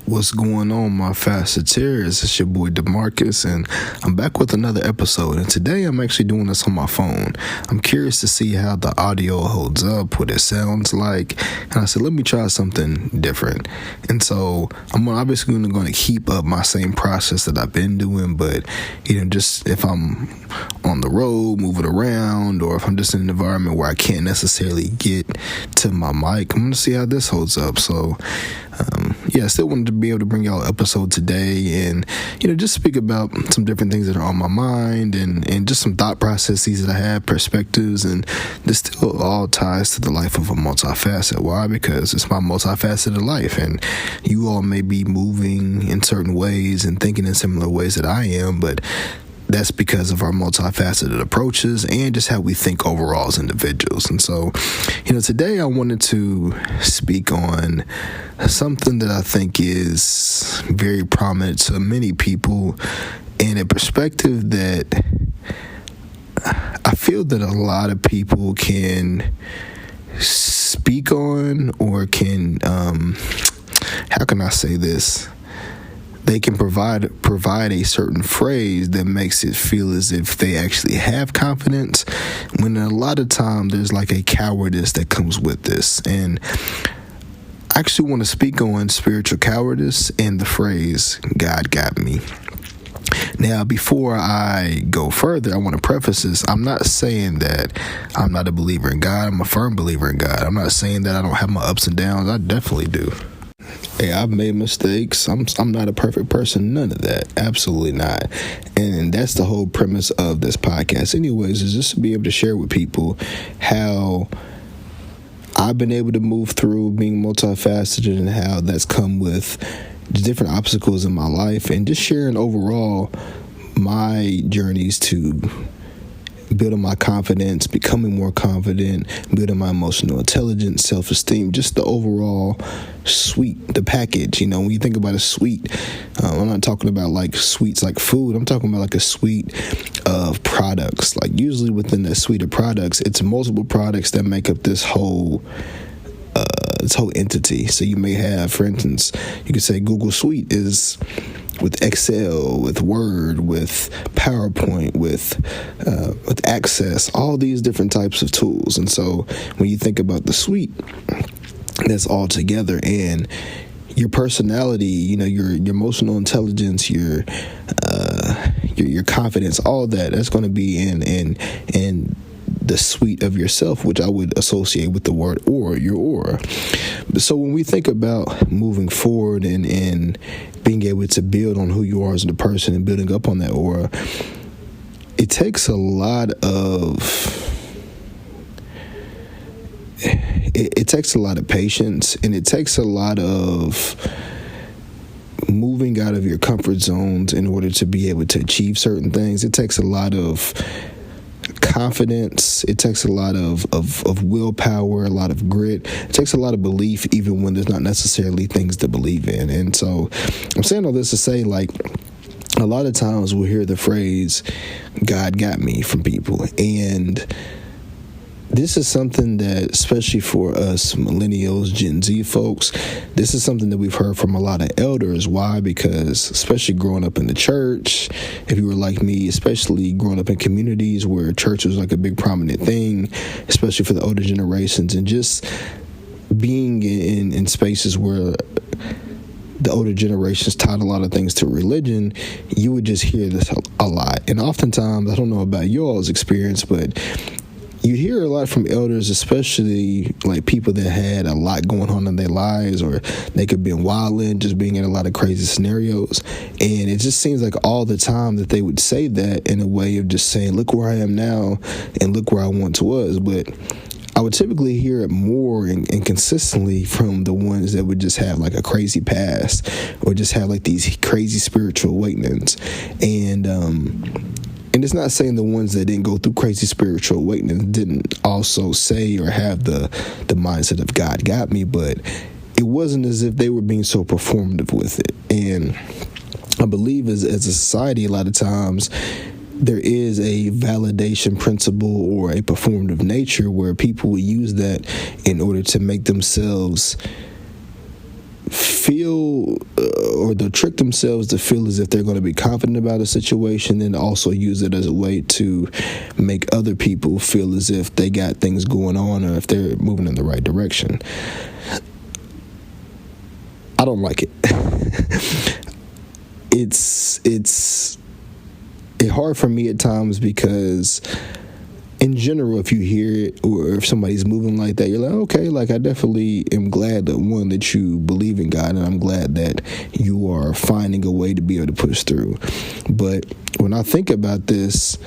What's going on, my facetteers? It's your boy DeMarcus, and I'm back with another episode. And today I'm actually doing this on my phone. I'm curious to see how the audio holds up, what it sounds like. And I said, let me try something different. And so I'm obviously going to keep up my same process that I've been doing, but just if I'm on the road, moving around, or if I'm just in an environment where I can't necessarily get to my mic, I'm going to see how this holds up. So, I still wanted to be able to bring y'all an episode today and, just speak about some different things that are on my mind and just some thought processes that I have, perspectives, and this still all ties to the life of a multifaceted. Why? Because it's my multifaceted life, and you all may be moving in certain ways and thinking in similar ways that I am, but that's because of our multifaceted approaches and just how we think overall as individuals. And so, today I wanted to speak on something that I think is very prominent to many people and a perspective that I feel that a lot of people can speak on or can, how can I say this? They can provide a certain phrase that makes it feel as if they actually have confidence, when a lot of time there's like a cowardice that comes with this. And I actually want to speak on spiritual cowardice and the phrase, God got me. Now, before I go further, I want to preface this. I'm not saying that I'm not a believer in God. I'm a firm believer in God. I'm not saying that I don't have my ups and downs. I definitely do. Hey, I've made mistakes. I'm not a perfect person. None of that. Absolutely not. And that's the whole premise of this podcast anyways, is just to be able to share with people how I've been able to move through being multifaceted and how that's come with different obstacles in my life, and just sharing overall my journeys to building my confidence, becoming more confident, building my emotional intelligence, self-esteem, just the overall suite, the package. When you think about a suite, I'm not talking about like sweets like food. I'm talking about like a suite of products. Like usually within that suite of products, it's multiple products that make up this whole entity. So you may have, for instance, you could say Google Suite is with Excel, with Word, with PowerPoint, with Access, all these different types of tools. And so when you think about the suite, that's all together, and your personality, your emotional intelligence, your confidence, all that's going to be in the suite of yourself, which I would associate with the word aura, your aura. So when we think about moving forward and being able to build on who you are as a person and building up on that aura, it takes a lot of patience, and it takes a lot of moving out of your comfort zones in order to be able to achieve certain things. It takes a lot of confidence. It takes a lot of willpower, a lot of grit. It takes a lot of belief, even when there's not necessarily things to believe in. And so I'm saying all this to say, like, a lot of times we'll hear the phrase, God got me, from people. And this is something that, especially for us millennials, Gen Z folks, this is something that we've heard from a lot of elders. Why? Because especially growing up in the church, if you were like me, especially growing up in communities where church was like a big prominent thing, especially for the older generations, and just being in spaces where the older generations taught a lot of things to religion, you would just hear this a lot. And oftentimes, I don't know about y'all's experience, but you hear a lot from elders, especially like people that had a lot going on in their lives, or they could be wilding, just being in a lot of crazy scenarios. And it just seems like all the time that they would say that in a way of just saying, look where I am now and look where I once was. But I would typically hear it more and consistently from the ones that would just have like a crazy past, or just have like these crazy spiritual awakenings. And it's not saying the ones that didn't go through crazy spiritual awakening didn't also say or have the mindset of God got me, but it wasn't as if they were being so performative with it. And I believe as a society, a lot of times there is a validation principle or a performative nature where people will use that in order to make themselves feel or they'll trick themselves to feel as if they're going to be confident about a situation, and also use it as a way to make other people feel as if they got things going on or if they're moving in the right direction. I don't like it. It's hard for me at times because in general, if you hear it or if somebody's moving like that, you're like, okay, like I definitely am glad that you believe in God, and I'm glad that you are finding a way to be able to push through. But when I think about this,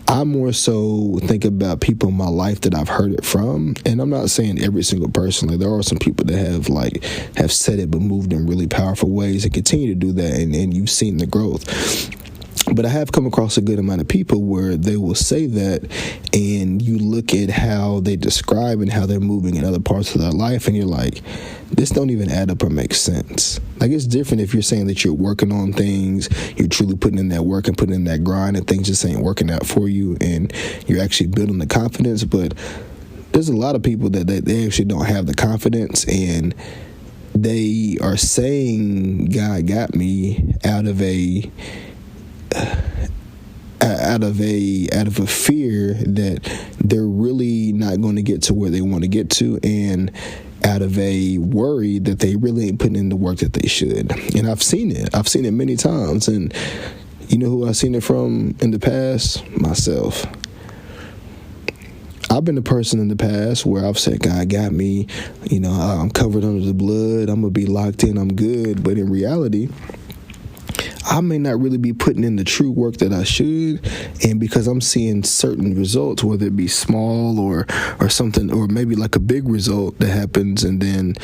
I more so think about people in my life that I've heard it from, and I'm not saying every single person. Like there are some people that have said it but moved in really powerful ways and continue to do that, and you've seen the growth. But I have come across a good amount of people where they will say that, and you look at how they describe and how they're moving in other parts of their life, and you're like, this don't even add up or make sense. Like, it's different if you're saying that you're working on things, you're truly putting in that work and putting in that grind, and things just ain't working out for you, and you're actually building the confidence. But there's a lot of people that they actually don't have the confidence, and they are saying God got me out of a fear that they're really not going to get to where they want to get to, and out of a worry that they really ain't putting in the work that they should. And I've seen it many times. And you know who I've seen it from in the past? Myself. I've been a person in the past where I've said, God got me, I'm covered under the blood, I'm gonna be locked in, I'm good. But in reality, I may not really be putting in the true work that I should, and because I'm seeing certain results, whether it be small or something, or maybe like a big result that happens, and then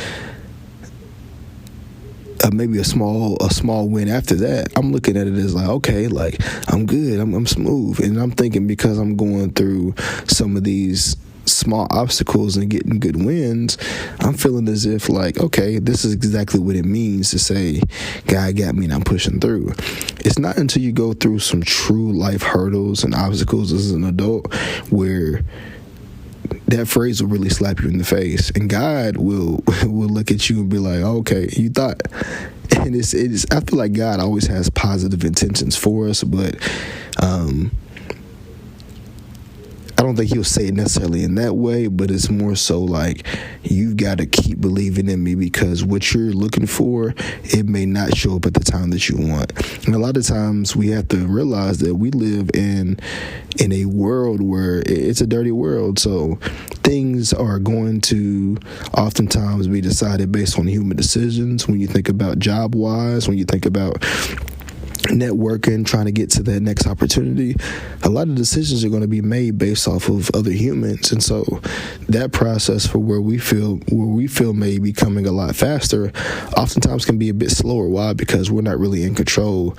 maybe a small win after that, I'm looking at it as like, okay, like I'm good, I'm smooth, and I'm thinking because I'm going through some of these small obstacles and getting good wins, I'm feeling as if like, okay, this is exactly what it means to say God got me and I'm pushing through. It's not until you go through some true life hurdles and obstacles as an adult where that phrase will really slap you in the face, and God will look at you and be like, okay, you thought. And it's I feel like God always has positive intentions for us, but I don't think he'll say it necessarily in that way, but it's more so like, you've got to keep believing in me, because what you're looking for, it may not show up at the time that you want. And a lot of times we have to realize that we live in a world where it's a dirty world. So things are going to oftentimes be decided based on human decisions. When you think about job-wise, when you think about networking, trying to get to that next opportunity, a lot of decisions are going to be made based off of other humans. And so that process for where we feel may be coming a lot faster oftentimes can be a bit slower. Why? Because we're not really in control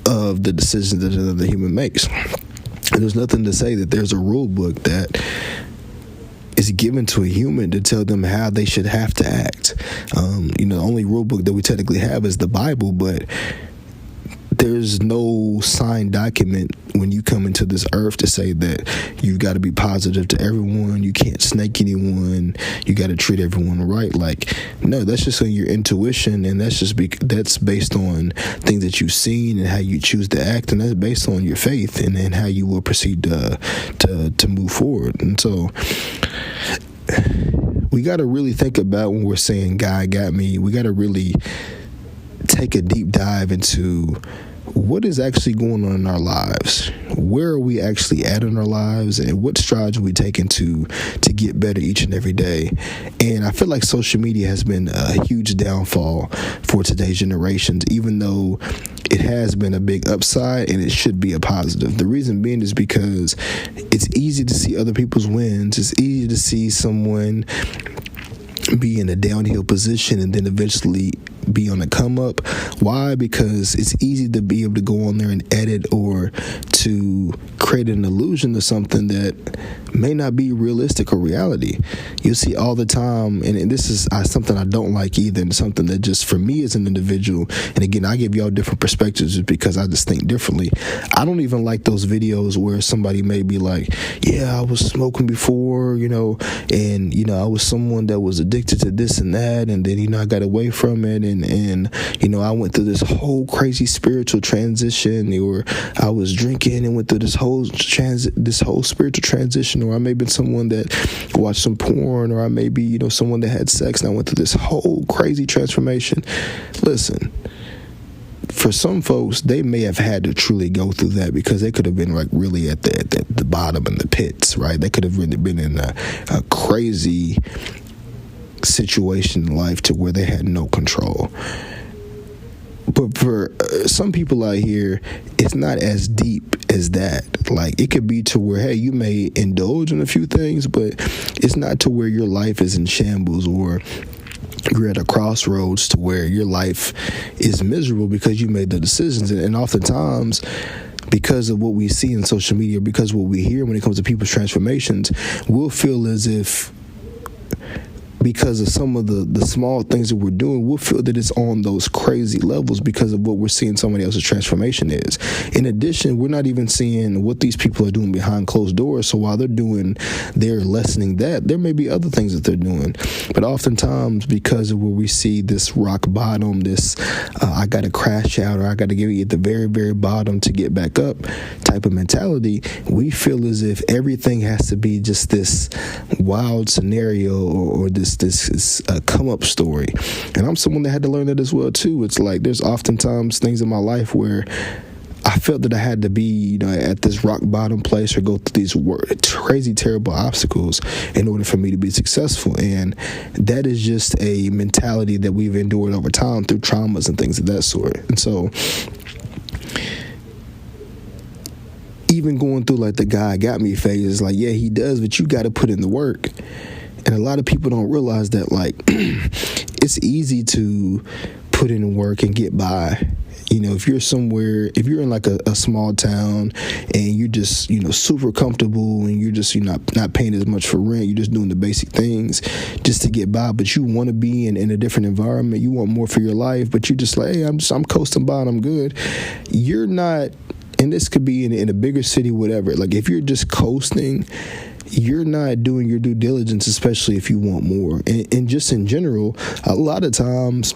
of the decisions that another human makes. And there's nothing to say that there's a rule book that is given to a human to tell them how they should have to act. The only rule book that we technically have is the Bible, but there's no signed document when you come into this earth to say that you've got to be positive to everyone, you can't snake anyone, you got to treat everyone right. Like, no, that's just on your intuition, and that's based on things that you've seen and how you choose to act, and that's based on your faith and how you will proceed to move forward. And so we got to really think about, when we're saying God got me, we got to really take a deep dive into what is actually going on in our lives. Where are we actually at in our lives, and what strides are we taking to get better each and every day? And I feel like social media has been a huge downfall for today's generations, even though it has been a big upside, and it should be a positive. The reason being is because it's easy to see other people's wins. It's easy to see someone be in a downhill position and then eventually be on a come up. Why? Because it's easy to be able to go on there and edit or to create an illusion of something that may not be realistic or reality. You see all the time, and this is something I don't like either, and something that just for me as an individual, and again, I give y'all different perspectives just because I just think differently. I don't even like those videos where somebody may be like, yeah, I was smoking before, and I was someone that was addicted to this and that, and then I got away from it, and and I went through this whole crazy spiritual transition, or I was drinking and went through this whole spiritual transition, or I may have been someone that watched some porn, or I may be someone that had sex and I went through this whole crazy transformation. Listen, for some folks, they may have had to truly go through that, because they could have been like really at the bottom in the pits, right? They could have really been in a crazy situation in life to where they had no control. But for some people out here, it's not as deep as that. Like, it could be to where, hey, you may indulge in a few things, but it's not to where your life is in shambles, or you're at a crossroads to where your life is miserable because you made the decisions. And oftentimes, because of what we see in social media, because of what we hear when it comes to people's transformations, we'll feel as if, because of some of the small things that we're doing, we'll feel that it's on those crazy levels because of what we're seeing somebody else's transformation is. In addition, we're not even seeing what these people are doing behind closed doors. So while they're lessening that, there may be other things that they're doing. But oftentimes, because of where we see this rock bottom, this I got to crash out, or I got to get at the very, very bottom to get back up type of mentality, we feel as if everything has to be just this wild scenario, or this come up story. And I'm someone that had to learn that as well too. It's like there's oftentimes things in my life where I felt that I had to be at this rock bottom place, or go through these crazy terrible obstacles in order for me to be successful. And that is just a mentality that we've endured over time through traumas and things of that sort. And so even going through like the guy got me phase, is like, yeah, he does, but you got to put in the work. And a lot of people don't realize that, like, it's easy to put in work and get by. If you're in like a small town and you're just, super comfortable, and you're just, not paying as much for rent, you're just doing the basic things just to get by, but you want to be in a different environment, you want more for your life, but you just like, hey, I'm coasting by and I'm good. You're not, and this could be in a bigger city, whatever. Like, if you're just coasting, you're not doing your due diligence, especially if you want more. And just in general, a lot of times,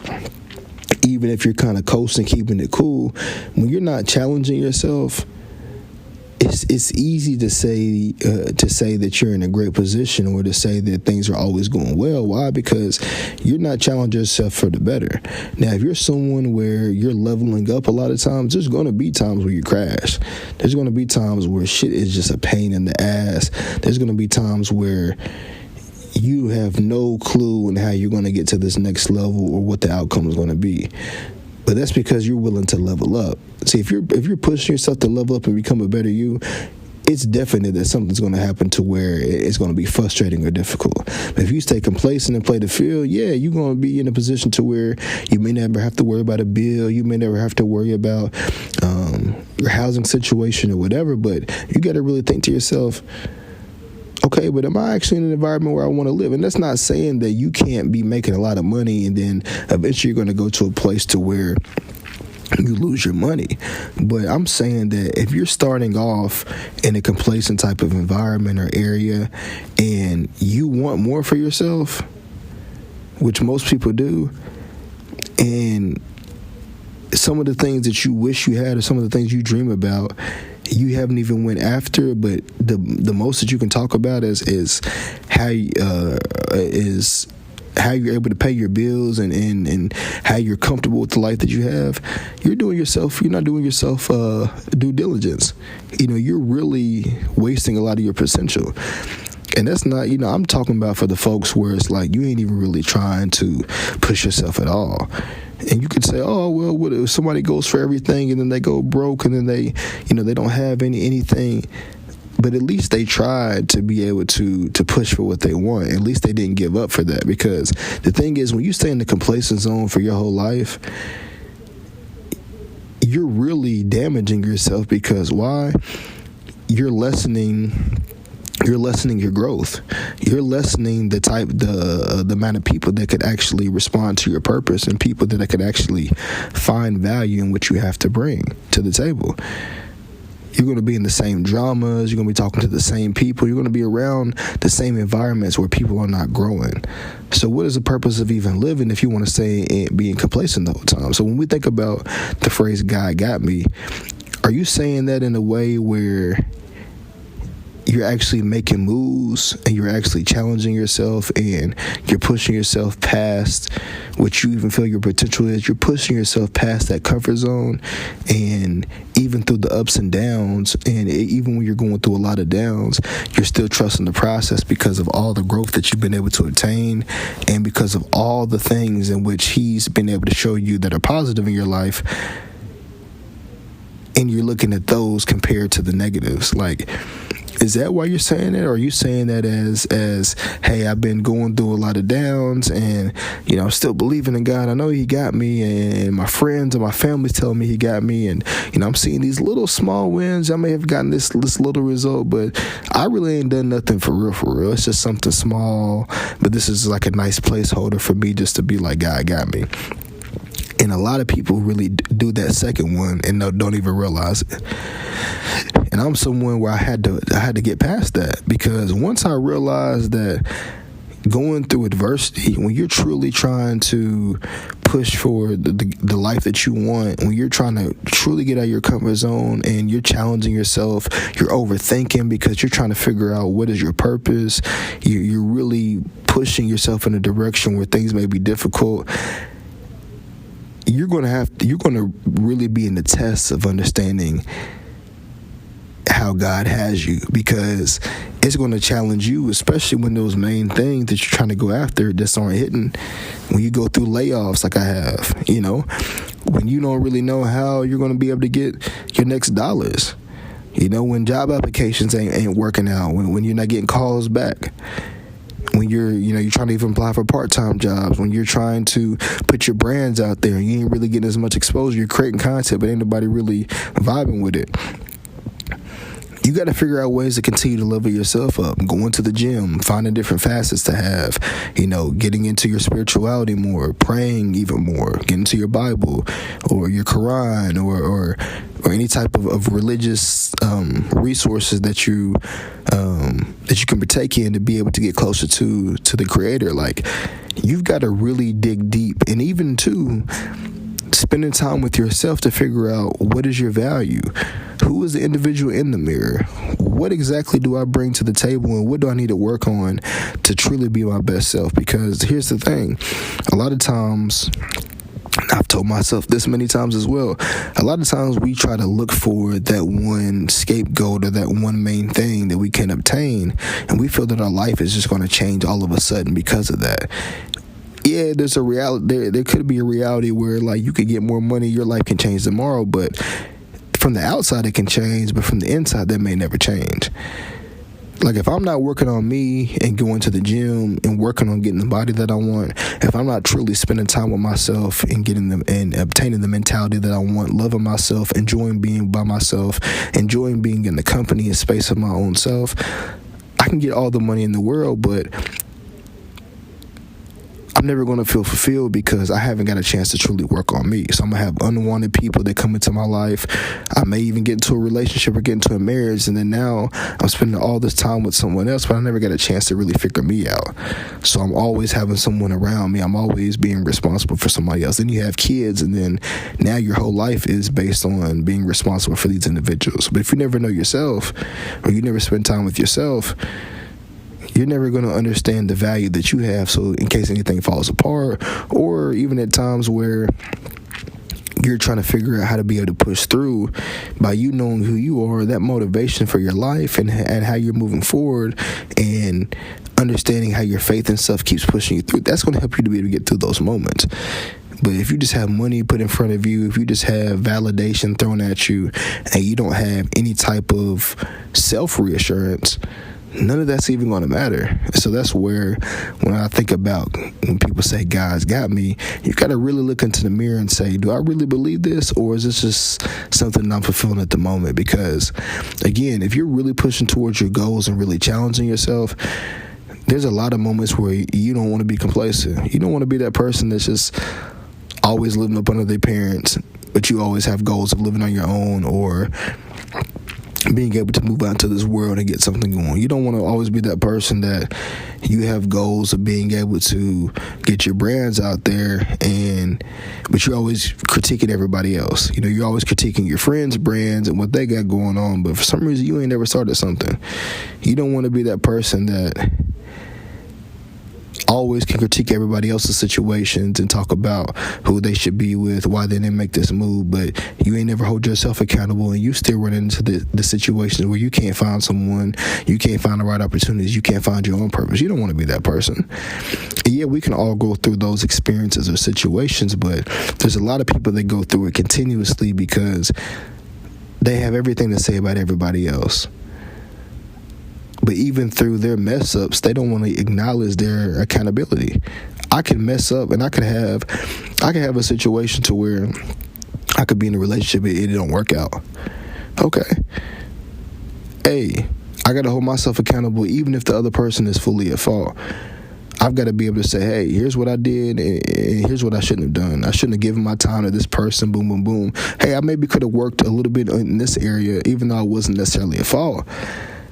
even if you're kind of coasting, keeping it cool, when you're not challenging yourself, it's easy to say that you're in a great position, or to say that things are always going well. Why? Because you're not challenging yourself for the better. Now, if you're someone where you're leveling up, a lot of times there's going to be times where you crash. There's going to be times where shit is just a pain in the ass. There's going to be times where you have no clue on how you're going to get to this next level, or what the outcome is going to be. But that's because you're willing to level up. See, if you're pushing yourself to level up and become a better you, it's definite that something's going to happen to where it's going to be frustrating or difficult. But if you stay complacent and play the field, yeah, you're going to be in a position to where you may never have to worry about a bill. You may never have to worry about your housing situation or whatever. But you got to really think to yourself, okay, but am I actually in an environment where I want to live? And that's not saying that you can't be making a lot of money and then eventually you're going to go to a place to where you lose your money. But I'm saying that if you're starting off in a complacent type of environment or area, and you want more for yourself, which most people do, and some of the things that you wish you had, or some of the things you dream about, you haven't even went after, but the most that you can talk about is how you're able to pay your bills, and how you're comfortable with the life that you have. You're not doing yourself due diligence. You're really wasting a lot of your potential. And that's not, I'm talking about for the folks where it's like you ain't even really trying to push yourself at all. And you could say, oh, well, what if somebody goes for everything and then they go broke, and then they don't have anything. But at least they tried to be able to push for what they want. At least they didn't give up for that. Because the thing is, when you stay in the complacent zone for your whole life, you're really damaging yourself. Because why? You're lessening your growth. You're lessening the amount of people that could actually respond to your purpose, and people that could actually find value in what you have to bring to the table. You're going to be in the same dramas. You're going to be talking to the same people. You're going to be around the same environments where people are not growing. So what is the purpose of even living if you want to stay and being complacent the whole time? So when we think about the phrase "God got me," are you saying that in a way where you're actually making moves and you're actually challenging yourself and you're pushing yourself past what you even feel your potential is? You're pushing yourself past that comfort zone, and even through the ups and downs, and even when you're going through a lot of downs, you're still trusting the process because of all the growth that you've been able to attain, and because of all the things in which he's been able to show you that are positive in your life, and you're looking at those compared to the negatives. Like, is that why you're saying it? Or are you saying that as hey, I've been going through a lot of downs, and I'm still believing in God. I know he got me, and my friends and my family's telling me he got me, and I'm seeing these little small wins. I may have gotten this little result, but I really ain't done nothing for real. It's just something small, but this is like a nice placeholder for me just to be like, God got me. And a lot of people really do that second one and don't even realize it. And I'm someone where I had to get past that, because once I realized that going through adversity, when you're truly trying to push for the life that you want, when you're trying to truly get out of your comfort zone and you're challenging yourself, you're overthinking because you're trying to figure out what is your purpose, you're really pushing yourself in a direction where things may be difficult. You're going to really be in the test of understanding how God has you, because it's going to challenge you, especially when those main things that you're trying to go after just aren't hitting. When you go through layoffs like I have, when you don't really know how you're going to be able to get your next dollars, when job applications ain't working out, when you're not getting calls back, when you're trying to even apply for part-time jobs, when you're trying to put your brands out there and you ain't really getting as much exposure, you're creating content, but ain't nobody really vibing with it. You got to figure out ways to continue to level yourself up, going to the gym, finding different facets to have, getting into your spirituality more, praying even more, getting into your Bible or your Quran or any type of religious resources that you can partake in to be able to get closer to the Creator. Like, you've got to really dig deep, and even too, spending time with yourself to figure out what is your value. Who is the individual in the mirror? What exactly do I bring to the table, and what do I need to work on to truly be my best self? Because here's the thing, a lot of times, I've told myself this many times as well, a lot of times we try to look for that one scapegoat or that one main thing that we can obtain, and we feel that our life is just going to change all of a sudden because of that. Yeah, there's a reality. There could be a reality where, like, you could get more money, your life can change tomorrow, but from the outside it can change, but from the inside that may never change. Like, if I'm not working on me and going to the gym and working on getting the body that I want, if I'm not truly spending time with myself and getting them and obtaining the mentality that I want, loving myself, enjoying being by myself, enjoying being in the company and space of my own self, I can get all the money in the world, but I'm never going to feel fulfilled because I haven't got a chance to truly work on me. So I'm going to have unwanted people that come into my life. I may even get into a relationship or get into a marriage, and then now I'm spending all this time with someone else, but I never got a chance to really figure me out. So I'm always having someone around me. I'm always being responsible for somebody else. Then you have kids, and then now your whole life is based on being responsible for these individuals. But if you never know yourself, or you never spend time with yourself, you're never going to understand the value that you have. So in case anything falls apart, or even at times where you're trying to figure out how to be able to push through, by you knowing who you are, that motivation for your life and how you're moving forward, and understanding how your faith and stuff keeps pushing you through, that's going to help you to be able to get through those moments. But if you just have money put in front of you, if you just have validation thrown at you, and you don't have any type of self-reassurance, none of that's even going to matter. So that's where, when I think about when people say God's got me, you got to really look into the mirror and say, do I really believe this, or is this just something I'm fulfilling at the moment? Because again, if you're really pushing towards your goals and really challenging yourself, there's a lot of moments where you don't want to be complacent. You don't want to be that person that's just always living up under their parents, but you always have goals of living on your own, or being able to move out into this world and get something going. You don't want to always be that person that you have goals of being able to get your brands out there, but you're always critiquing everybody else. You're always critiquing your friends' brands and what they got going on, but for some reason you ain't never started something. You don't want to be that person that always can critique everybody else's situations and talk about who they should be with, why they didn't make this move, but you ain't never hold yourself accountable, and you still run into the situations where you can't find someone, you can't find the right opportunities, you can't find your own purpose. You don't want to be that person. And yeah, we can all go through those experiences or situations, but there's a lot of people that go through it continuously because they have everything to say about everybody else. But even through their mess ups, they don't want to acknowledge their accountability. I can mess up, and I can have a situation to where I could be in a relationship and it don't work out. Okay. Hey, I got to hold myself accountable even if the other person is fully at fault. I've got to be able to say, hey, here's what I did, and here's what I shouldn't have done. I shouldn't have given my time to this person, boom, boom, boom. Hey, I maybe could have worked a little bit in this area, even though I wasn't necessarily at fault.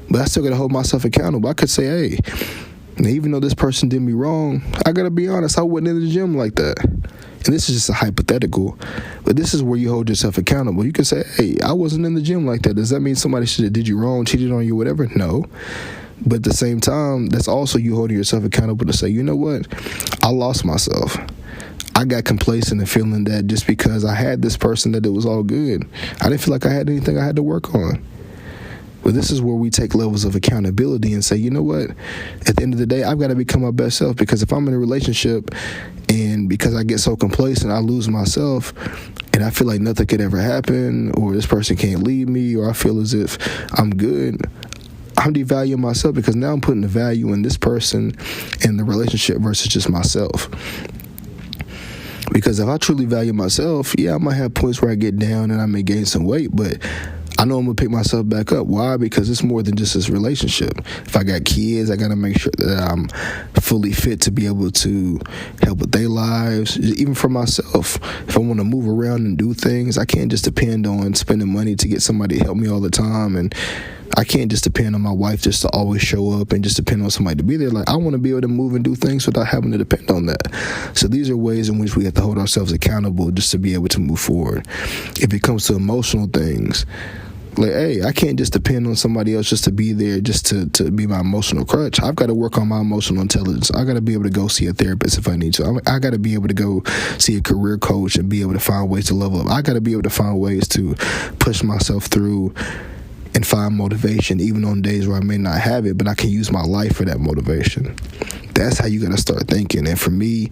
But I still got to hold myself accountable. I could say, hey, even though this person did me wrong, I got to be honest, I wasn't in the gym like that. And this is just a hypothetical, but this is where you hold yourself accountable. You can say, hey, I wasn't in the gym like that. Does that mean somebody should have did you wrong, cheated on you, whatever? No. But at the same time, that's also you holding yourself accountable to say, you know what? I lost myself. I got complacent in feeling that just because I had this person that it was all good. I didn't feel like I had anything I had to work on. But this is where we take levels of accountability and say, you know what? At the end of the day, I've got to become my best self, because if I'm in a relationship and because I get so complacent, I lose myself and I feel like nothing could ever happen, or this person can't leave me, or I feel as if I'm good, I'm devaluing myself, because now I'm putting the value in this person and the relationship versus just myself. Because if I truly value myself, yeah, I might have points where I get down and I may gain some weight, but I know I'm going to pick myself back up. Why? Because it's more than just this relationship. If I got kids, I got to make sure that I'm fully fit to be able to help with their lives. Even for myself, if I want to move around and do things, I can't just depend on spending money to get somebody to help me all the time. And I can't just depend on my wife just to always show up and just depend on somebody to be there. Like, I want to be able to move and do things without having to depend on that. So these are ways in which we have to hold ourselves accountable just to be able to move forward. If it comes to emotional things, like, hey, I can't just depend on somebody else just to be there, just to be my emotional crutch. I've got to work on my emotional intelligence. I got to be able to go see a therapist if I need to. I got to be able to go see a career coach and be able to find ways to level up. I got to be able to find ways to push myself through and find motivation, even on days where I may not have it, but I can use my life for that motivation. That's how you got to start thinking. And for me,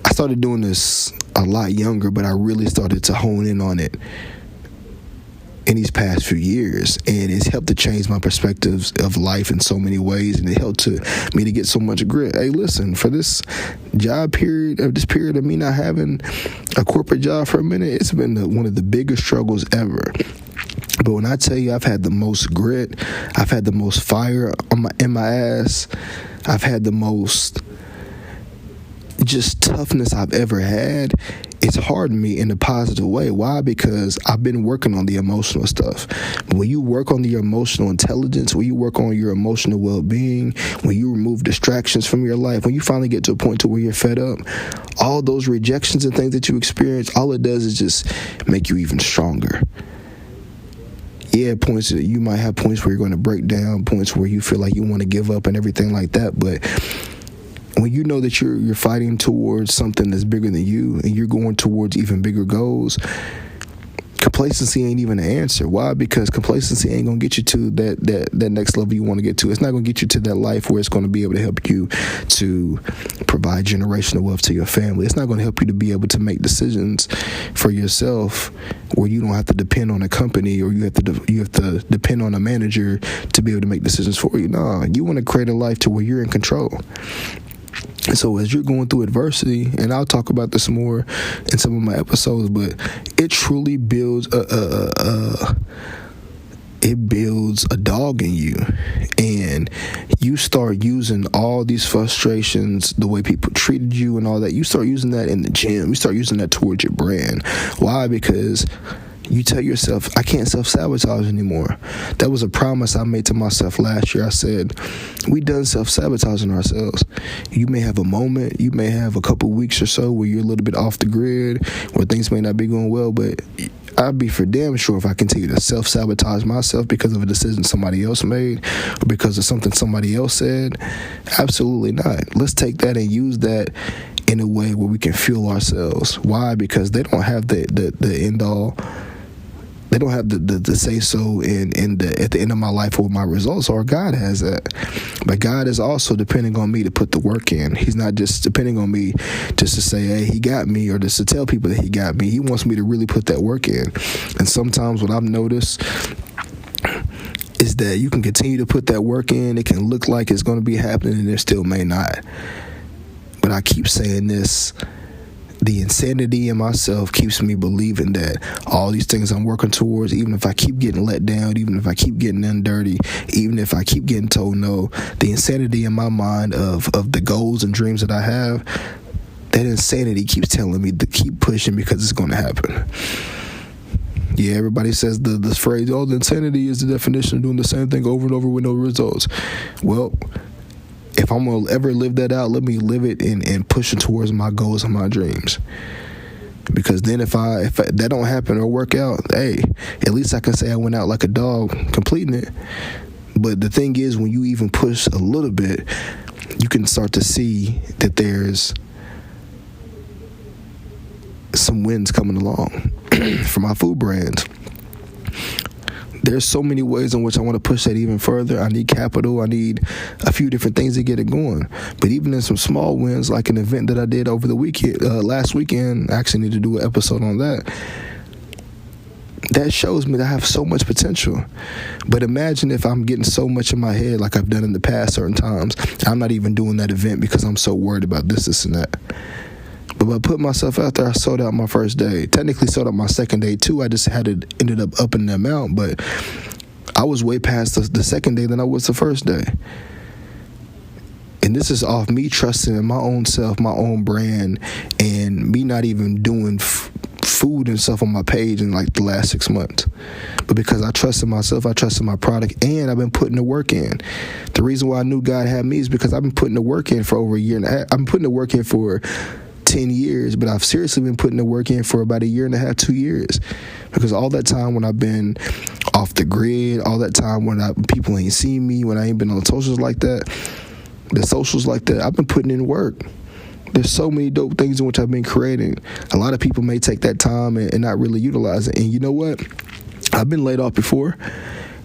I started doing this a lot younger, but I really started to hone in on it in these past few years, and it's helped to change my perspectives of life in so many ways, and it helped me to get so much grit. Hey, listen, for this period of me not having a corporate job for a minute, it's been one of the biggest struggles ever. But when I tell you I've had the most grit, I've had the most fire in my ass, I've had the most just toughness I've ever had, it's hardened me in a positive way. Why? Because I've been working on the emotional stuff. When you work on your emotional intelligence, when you work on your emotional well-being, when you remove distractions from your life, when you finally get to a point to where you're fed up, all those rejections and things that you experience, all it does is just make you even stronger. Yeah, you might have points where you're going to break down, points where you feel like you want to give up and everything like that, but when you know that you're fighting towards something that's bigger than you, and you're going towards even bigger goals, complacency ain't even an answer. Why? Because complacency ain't gonna get you to that next level you want to get to. It's not gonna get you to that life where it's gonna be able to help you to provide generational wealth to your family. It's not gonna help you to be able to make decisions for yourself where you don't have to depend on a company, or you have to depend on a manager to be able to make decisions for you. No, you want to create a life to where you're in control. So as you're going through adversity, and I'll talk about this more in some of my episodes, but it truly builds a dog in you, and you start using all these frustrations, the way people treated you and all that. You start using that in the gym. You start using that towards your brand. Why? Because You tell yourself, I can't self-sabotage anymore. That was a promise I made to myself last year. I said, we done self-sabotaging ourselves. You may have a moment, you may have a couple weeks or so where you're a little bit off the grid, where things may not be going well, but I'd be for damn sure if I continue to self-sabotage myself because of a decision somebody else made or because of something somebody else said. Absolutely not. Let's take that and use that in a way where we can fuel ourselves. Why? Because they don't have the end all. They don't have the say so at the end of my life or my results, or God has that. But God is also depending on me to put the work in. He's not just depending on me just to say, hey, he got me, or just to tell people that he got me. He wants me to really put that work in. And sometimes what I've noticed is that you can continue to put that work in. It can look like it's going to be happening, and it still may not. But I keep saying this. The insanity in myself keeps me believing that all these things I'm working towards, even if I keep getting let down, even if I keep getting in dirty, even if I keep getting told no, the insanity in my mind of the goals and dreams that I have, that insanity keeps telling me to keep pushing because it's going to happen. Yeah, everybody says this phrase, the insanity is the definition of doing the same thing over and over with no results. Well, if I'm going to ever live that out, let me live it and pushing towards my goals and my dreams. Because then if that don't happen or work out, hey, at least I can say I went out like a dog completing it. But the thing is, when you even push a little bit, you can start to see that there's some wins coming along for my food brands. There's so many ways in which I want to push that even further. I need capital. I need a few different things to get it going. But even in some small wins, like an event that I did over the weekend, last weekend, I actually need to do an episode on that. That shows me that I have so much potential. But imagine if I'm getting so much in my head like I've done in the past certain times. I'm not even doing that event because I'm so worried about this, and that. But by putting myself out there, I sold out my first day. Technically sold out my second day too. I just ended up upping the amount, but I was way past the second day than I was the first day. And this is off me trusting in my own self, my own brand, and me not even doing food and stuff on my page in like the last 6 months. But because I trusted myself, I trusted my product, and I've been putting the work in. The reason why I knew God had me is because I've been putting the work in for over a year and a half. I've been putting the work in for 10 years, but I've seriously been putting the work in for about a year and a half, 2 years. Because all that time when I've been off the grid, all that time when people ain't seen me, when I ain't been on socials like that, I've been putting in work. There's so many dope things in which I've been creating. A lot of people may take that time and not really utilize it. And you know what? I've been laid off before.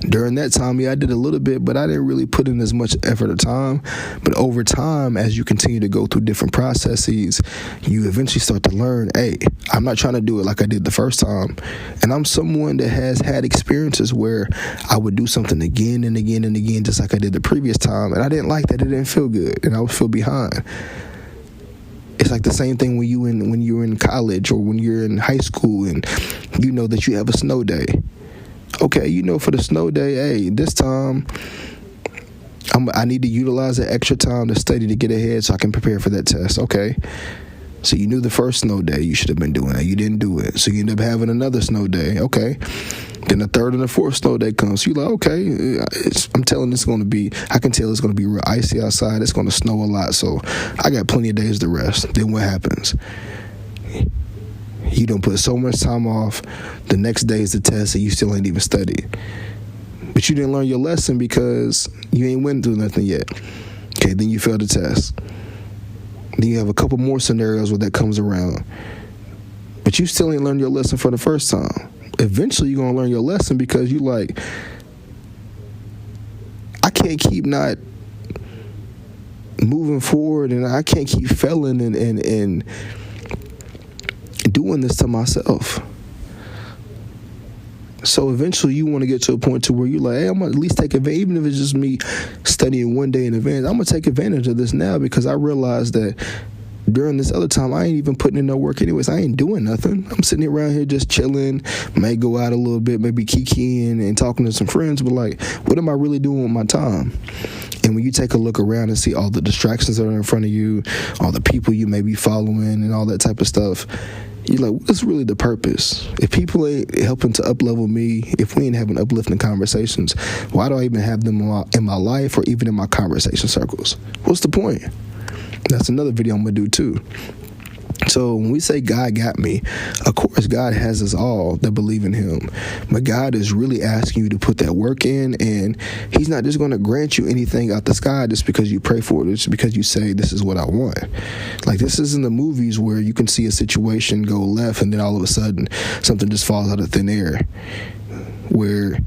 During that time, yeah, I did a little bit, but I didn't really put in as much effort or time. But over time, as you continue to go through different processes, you eventually start to learn, hey, I'm not trying to do it like I did the first time. And I'm someone that has had experiences where I would do something again and again and again, just like I did the previous time. And I didn't like that. It didn't feel good. And I would feel behind. It's like the same thing when you're in college or when you're in high school and you know that you have a snow day. Okay, you know, for the snow day, hey, this time I need to utilize that extra time to study to get ahead so I can prepare for that test. Okay, so you knew the first snow day you should have been doing that. You didn't do it. So you end up having another snow day. Okay, then the third and the fourth snow day comes. So you're like, okay, I'm telling it's going to be, I can tell it's going to be real icy outside. It's going to snow a lot. So I got plenty of days to rest. Then what happens? You don't put so much time off. The next day is the test and you still ain't even studied. But you didn't learn your lesson because you ain't went through nothing yet. Okay, then you fail the test. Then you have a couple more scenarios where that comes around. But you still ain't learned your lesson for the first time. Eventually you're going to learn your lesson because you like, I can't keep not moving forward and I can't keep failing and doing this to myself. So eventually you want to get to a point to where you're like, hey, I'm going to at least take advantage, even if it's just me studying one day in advance, I'm going to take advantage of this now because I realized that during this other time, I ain't even putting in no work anyways. I ain't doing nothing. I'm sitting around here just chilling, may go out a little bit, maybe kikiing and talking to some friends, but like, what am I really doing with my time? And when you take a look around and see all the distractions that are in front of you, all the people you may be following and all that type of stuff, you're like, what's really the purpose? If people ain't helping to up-level me, if we ain't having uplifting conversations, why do I even have them in my life or even in my conversation circles? What's the point? That's another video I'm going to do too. So when we say God got me, of course God has us all that believe in him. But God is really asking you to put that work in, and he's not just going to grant you anything out the sky just because you pray for it, just because you say this is what I want. Like, this isn't the movies where you can see a situation go left and then all of a sudden something just falls out of thin air, where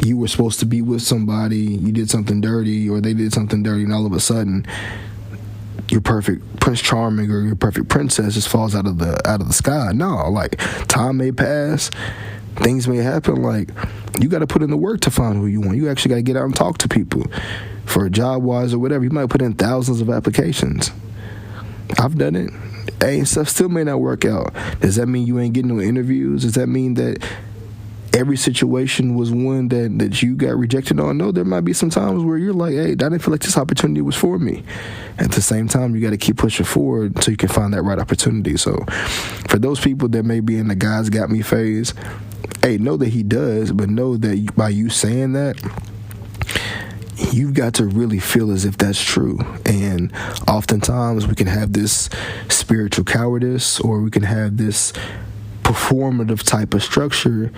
you were supposed to be with somebody, you did something dirty, or they did something dirty, and all of a sudden your perfect Prince Charming or your perfect princess just falls out of the sky. No, like, time may pass, things may happen. Like, you got to put in the work to find who you want. You actually got to get out and talk to people for a job wise or whatever. You might put in thousands of applications. I've done it. Hey, stuff still may not work out. Does that mean you ain't getting no interviews? Does that mean that every situation was one that you got rejected on? No, there might be some times where you're like, hey, I didn't feel like this opportunity was for me. At the same time, you got to keep pushing forward so you can find that right opportunity. So for those people that may be in the God's got me phase, hey, know that he does, but know that by you saying that, you've got to really feel as if that's true. And oftentimes we can have this spiritual cowardice, or we can have this performative type of structure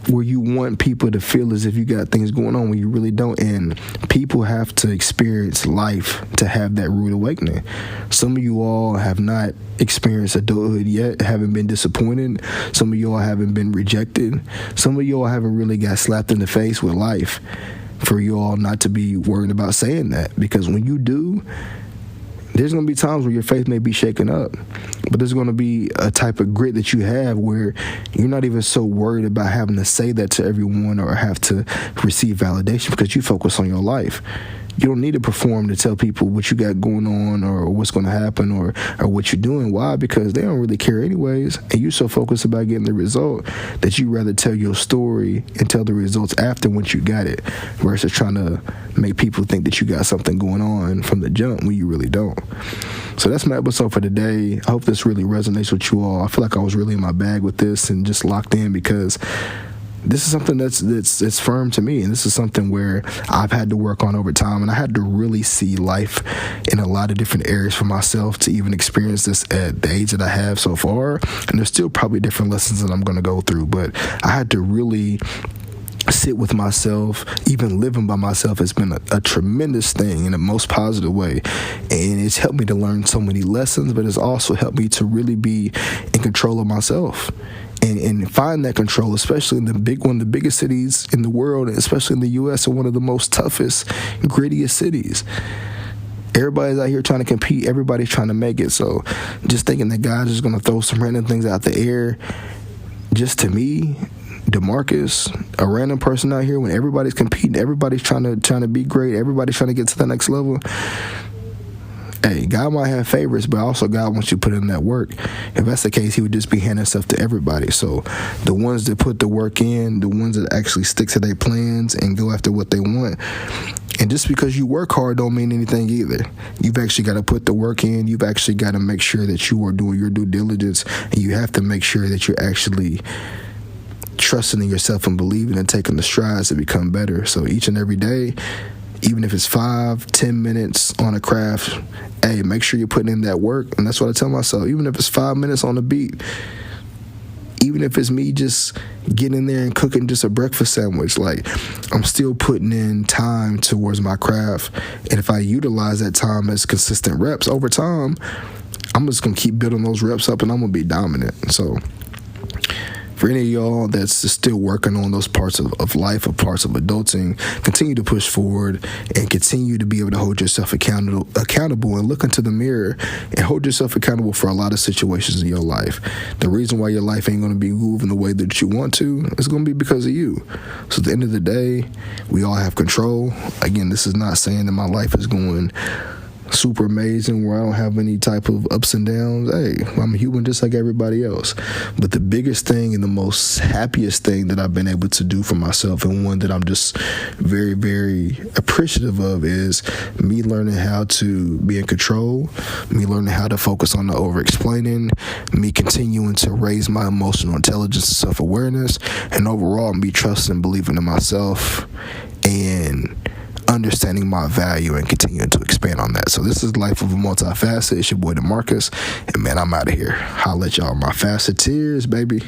where you want people to feel as if you got things going on when you really don't. And people have to experience life to have that rude awakening. Some of you all have not experienced adulthood yet, haven't been disappointed. Some of you all haven't been rejected. Some of you all haven't really got slapped in the face with life for you all not to be worried about saying that. Because when you do, there's going to be times where your faith may be shaken up, but there's going to be a type of grit that you have where you're not even so worried about having to say that to everyone or have to receive validation, because you focus on your life. You don't need to perform to tell people what you got going on or what's going to happen or what you're doing. Why? Because they don't really care anyways, and you're so focused about getting the result that you rather tell your story and tell the results after once you got it, versus trying to make people think that you got something going on from the jump when you really don't. So that's my episode for today. I hope this really resonates with you all. I feel like I was really in my bag with this and just locked in, because this is something that's firm to me, and this is something where I've had to work on over time, and I had to really see life in a lot of different areas for myself to even experience this at the age that I have so far. And there's still probably different lessons that I'm going to go through, but I had to really sit with myself. Even living by myself has been a tremendous thing in the most positive way, and it's helped me to learn so many lessons, but it's also helped me to really be in control of myself and find that control, especially in one of the biggest cities in the world, and especially in the U.S., and one of the most toughest, grittiest cities. Everybody's out here trying to compete. Everybody's trying to make it. So just thinking that God's just going to throw some random things out the air, just to me, DeMarcus, a random person out here, when everybody's competing, everybody's trying to be great, everybody's trying to get to the next level. Hey, God might have favorites, but also God wants you to put in that work. If that's the case, he would just be handing stuff to everybody. So the ones that put the work in, the ones that actually stick to their plans and go after what they want. And just because you work hard don't mean anything either. You've actually got to put the work in. You've actually got to make sure that you are doing your due diligence, and you have to make sure that you're actually trusting in yourself and believing and taking the strides to become better. So each and every day, even if it's 5-10 minutes on a craft, hey, make sure you're putting in that work. And that's what I tell myself. Even if it's 5 minutes on the beat, even if it's me just getting in there and cooking just a breakfast sandwich, like, I'm still putting in time towards my craft. And if I utilize that time as consistent reps over time, I'm just going to keep building those reps up, and I'm going to be dominant. So for any of y'all that's still working on those parts of life or parts of adulting, continue to push forward and continue to be able to hold yourself accountable and look into the mirror and hold yourself accountable for a lot of situations in your life. The reason why your life ain't going to be moving the way that you want to is going to be because of you. So at the end of the day, we all have control. Again, this is not saying that my life is going super amazing where I don't have any type of ups and downs. Hey, I'm human just like everybody else. But the biggest thing and the most happiest thing that I've been able to do for myself, and one that I'm just very, very appreciative of, is me learning how to be in control, me learning how to focus on the over-explaining, me continuing to raise my emotional intelligence and self-awareness, and overall me trusting and believing in myself and understanding my value and continuing to expand on that. So this is Life of a Multifaceted. It's your boy DeMarcus, and man, I'm out of here. Holla at y'all, my faceteers, baby.